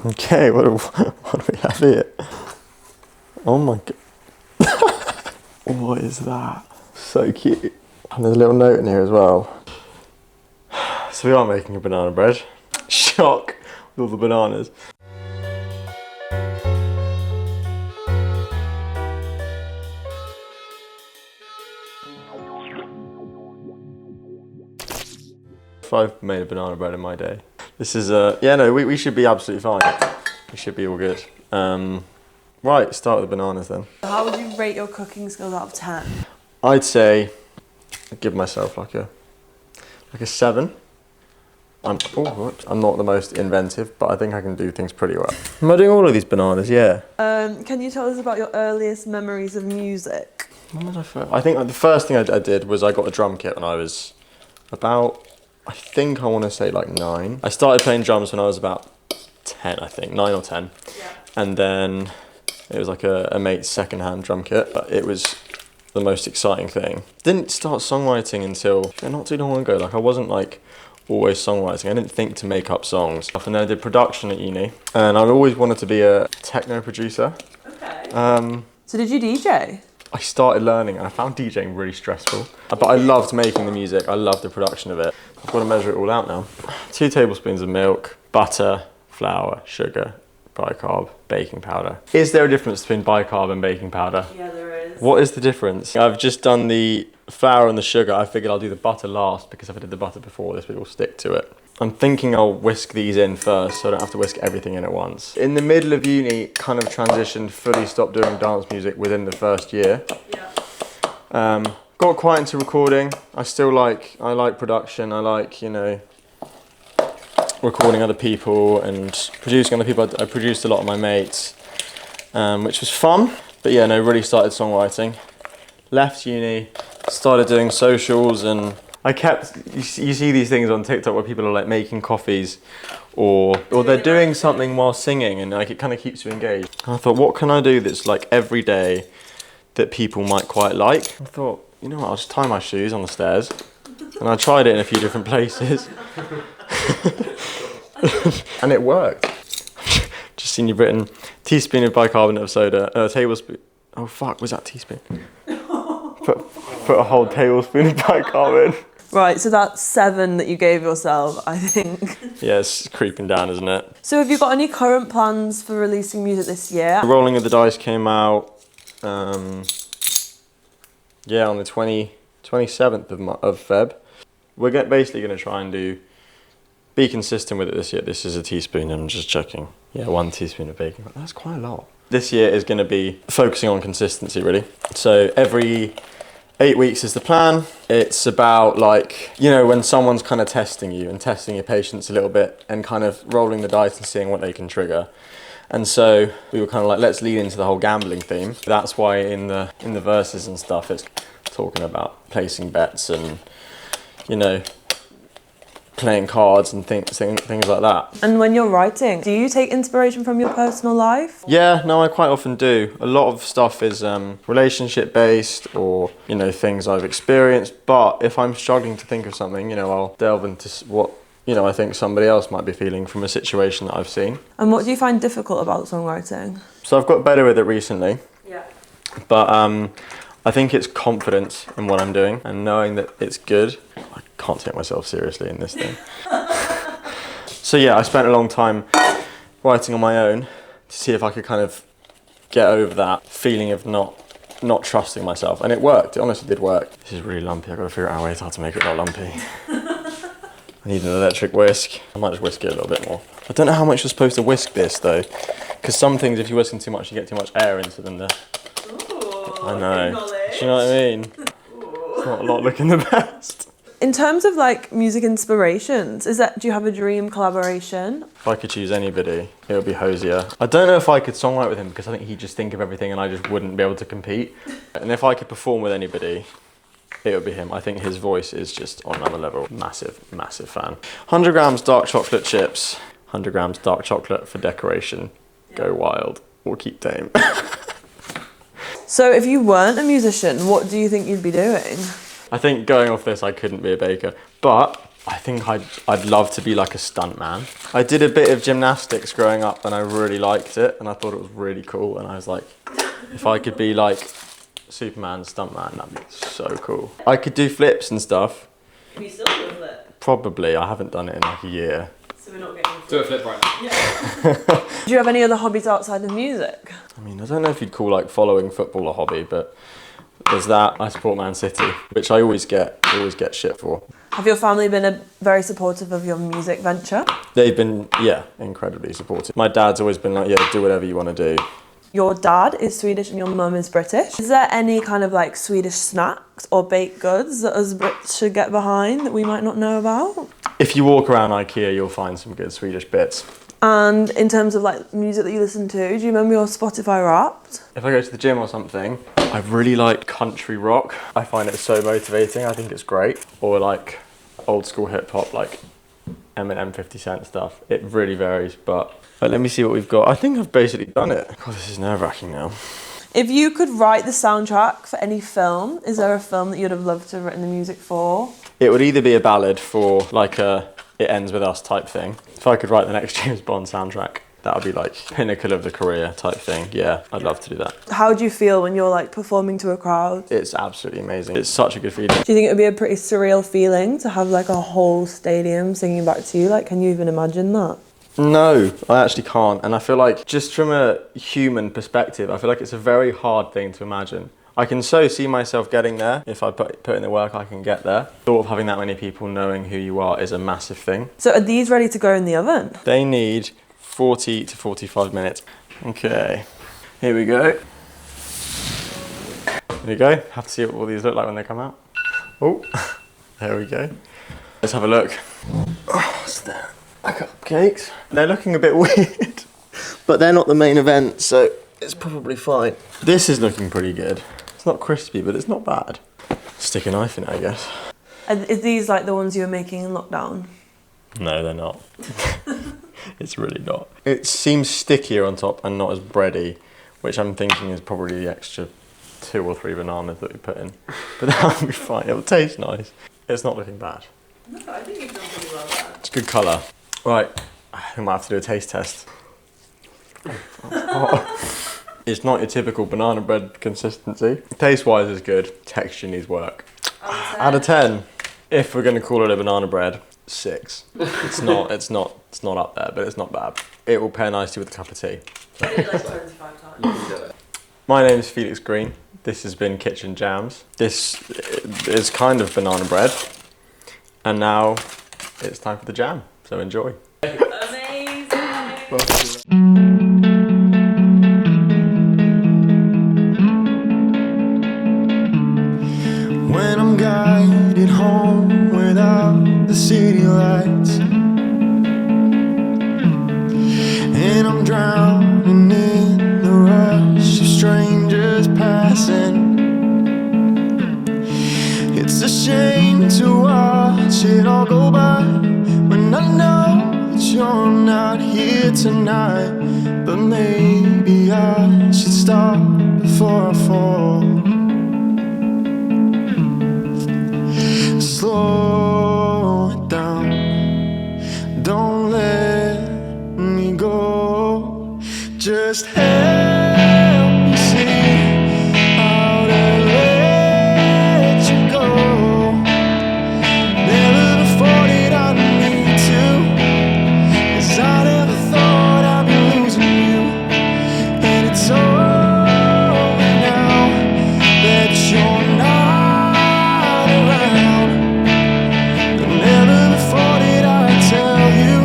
Okay, what do we have here? Oh my god. What is that? So cute. And there's a little note in here as well. So we are making a banana bread. Shock with all the bananas. If I've made a banana bread in my day. This is yeah, no, we should be absolutely fine. We should be all good. Right, start with the bananas then. How would you rate your cooking skills out of 10? I'd say I'd give myself like a 7. I'm not the most inventive, but I think I can do things pretty well. Am I doing all of these bananas? Yeah. Can you tell us about your earliest memories of music? When was I first? I think the first thing I did was I got a drum kit when I was about, I think I want to say like 9. I started playing drums when I was about 10, I think, 9 or 10. Yeah. And then it was like a mate's second-hand drum kit, but it was the most exciting thing. Didn't start songwriting until not too long ago. Like I wasn't like always songwriting. I didn't think to make up songs. And then I did production at uni, and I'd always wanted to be a techno producer. Okay. So did you DJ? I started learning and I found DJing really stressful. But I loved making the music. I loved the production of it. I've got to measure it all out now. 2 tablespoons of milk, butter, flour, sugar, bicarb, baking powder. Is there a difference between bicarb and baking powder? Yeah, there is. What is the difference? I've just done the flour and the sugar. I figured I'll do the butter last because if I did the butter before, this will stick to it. I'm thinking I'll whisk these in first so I don't have to whisk everything in at once. In the middle of uni, kind of transitioned, fully stopped doing dance music within the first year. Yeah. Got quite into recording. I like production. I like, you know, recording other people and producing other people. I produced a lot of my mates, which was fun. But yeah, no, really started songwriting. Left uni, started doing socials, and I kept, you see these things on TikTok where people are like making coffees or they're doing something while singing, and like it kind of keeps you engaged. And I thought, what can I do that's like every day that people might quite like? I thought, you know what, I'll just tie my shoes on the stairs. And I tried it in a few different places. And it worked. Just seen you've written teaspoon of bicarbonate of soda, tablespoon. Oh fuck, was that teaspoon? Put a whole tablespoon of bicarbonate. Right, so that's 7 that you gave yourself, I think. Yeah, it's creeping down, isn't it? So have you got any current plans for releasing music this year? Rolling of the Dice came out, yeah, on the 27th of Feb. We're basically going to try and be consistent with it this year. This is a teaspoon, I'm just checking. Yeah, 1 teaspoon of baking. That's quite a lot. This year is going to be focusing on consistency, really. So every 8 weeks is the plan. It's about like, you know, when someone's kind of testing you and testing your patience a little bit and kind of rolling the dice and seeing what they can trigger. And so we were kind of like, let's lean into the whole gambling theme. That's why in the verses and stuff, it's talking about placing bets and, you know, playing cards and things like that. And when you're writing, do you take inspiration from your personal life? Yeah, no, I quite often do. A lot of stuff is relationship based or, you know, things I've experienced. But if I'm struggling to think of something, you know, I'll delve into what, you know, I think somebody else might be feeling from a situation that I've seen. And what do you find difficult about songwriting? So I've got better with it recently. Yeah. But I think it's confidence in what I'm doing and knowing that it's good. I can't take myself seriously in this thing. So yeah, I spent a long time writing on my own to see if I could kind of get over that feeling of not trusting myself. And it worked, it honestly did work. This is really lumpy, I've got to figure out ways how to make it not lumpy. I need an electric whisk. I might just whisk it a little bit more. I don't know how much you're supposed to whisk this though, because some things, if you whisk them too much, you get too much air into them. I know. Do you know what I mean? Ooh. It's not a lot looking the best. In terms of like music inspirations, do you have a dream collaboration? If I could choose anybody, it would be Hosier. I don't know if I could songwrite with him because I think he'd just think of everything and I just wouldn't be able to compete. And if I could perform with anybody, it would be him. I think his voice is just on another level. Massive, massive fan. 100 grams dark chocolate chips, 100 grams dark chocolate for decoration. Go wild or keep tame. So if you weren't a musician, what do you think you'd be doing? I think going off this, I couldn't be a baker. But I think I'd love to be like a stuntman. I did a bit of gymnastics growing up and I really liked it and I thought it was really cool and I was like, if I could be like Superman stuntman, that'd be so cool. I could do flips and stuff. Can you still do a flip? Probably. I haven't done it in like a year. So we're not getting Do a flip right now. Yeah. Do you have any other hobbies outside of music? I mean, I don't know if you'd call like following football a hobby, but there's that. I support Man City, which I always get shit for. Have your family been very supportive of your music venture? They've been, yeah, incredibly supportive. My dad's always been like, yeah, do whatever you want to do. Your dad is Swedish and your mum is British. Is there any kind of like Swedish snacks or baked goods that us Brits should get behind that we might not know about? If you walk around IKEA, you'll find some good Swedish bits. And in terms of like music that you listen to, do you remember your Spotify Wrapped? If I go to the gym or something, I really like country rock. I find it so motivating. I think it's great. Or like old school hip hop, like Eminem, 50 Cent stuff. It really varies, but let me see what we've got. I think I've basically done it. God, this is nerve-wracking now. If you could write the soundtrack for any film, is there a film that you'd have loved to have written the music for? It would either be a ballad for like a It Ends With Us type thing. If I could write the next James Bond soundtrack, that would be like pinnacle of the career type thing. Yeah, I'd love to do that. How do you feel when you're like performing to a crowd? It's absolutely amazing. It's such a good feeling. Do you think it would be a pretty surreal feeling to have like a whole stadium singing back to you? Like, can you even imagine that? No, I actually can't. And I feel like just from a human perspective, I feel like it's a very hard thing to imagine. I can so see myself getting there. If I put in the work, I can get there. The thought of having that many people knowing who you are is a massive thing. So are these ready to go in the oven? They need 40 to 45 minutes. Okay, here we go. Here we go. Have to see what all these look like when they come out. Oh, there we go. Let's have a look. Oh, what's that? Cupcakes. They're looking a bit weird, but they're not the main event, so it's probably fine. This is looking pretty good. It's not crispy, but it's not bad. Stick a knife in it, I guess. And is these like the ones you were making in lockdown? No, they're not. It's really not. It seems stickier on top and not as bready, which I'm thinking is probably the extra 2 or 3 bananas that we put in. But that'll be fine. It'll taste nice. It's not looking bad. No, I think you've done pretty well there. It's good colour. Right, I might have to do a taste test. It's not your typical banana bread consistency. Taste-wise is good. Texture needs work. Out of 10. If we're going to call it a banana bread, 6. It's not up there, but it's not bad. It will pair nicely with a cup of tea. I did like 25 times. My name is Felix Green. This has been Kitchen Jams. This is kind of banana bread. And now it's time for the jam. So enjoy. Amazing. When I'm guided home without the city lights, and I'm drowning in the rush of strangers passing, it's a shame to watch it all go by when I know that you're not here tonight. But maybe I should stop before I fall. Slow it down, don't let me go. Just help me see how to let you go. Never before did I need to, 'cause I never thought I'd be losing you. And it's only now that you're not around. Never before did I tell you,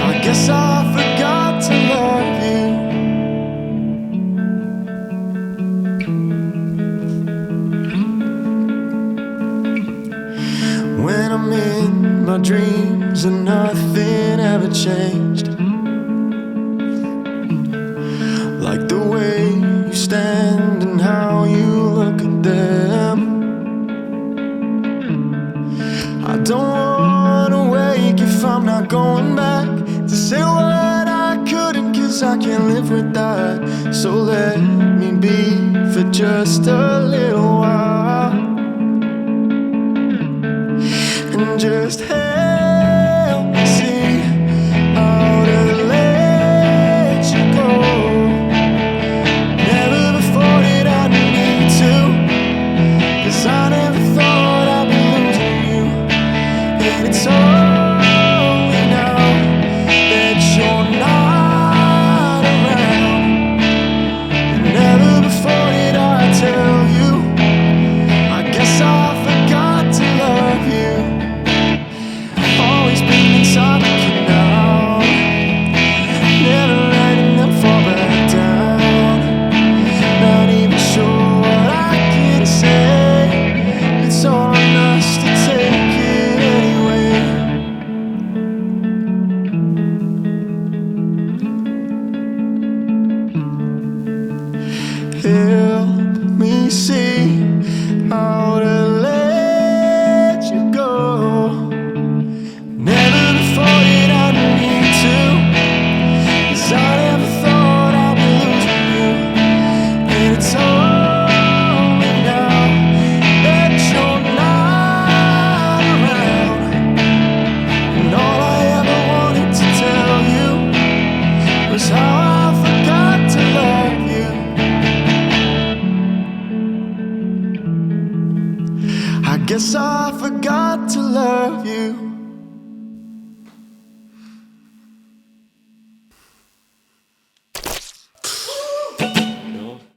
I guess I forgot to love you. When I'm in my dreams and nothing ever changed, like the way you stand and how you look at them. I don't wanna wake if I'm not going back to say what I couldn't, 'cause I can't live with that. So let me be for just a little while, and just help me see how to let you go. Never before did I need to, 'cause I never thought I'd be losing you. And it's only now that you're not around, and all I ever wanted to tell you was how I forgot to love you. I guess I forgot to love you.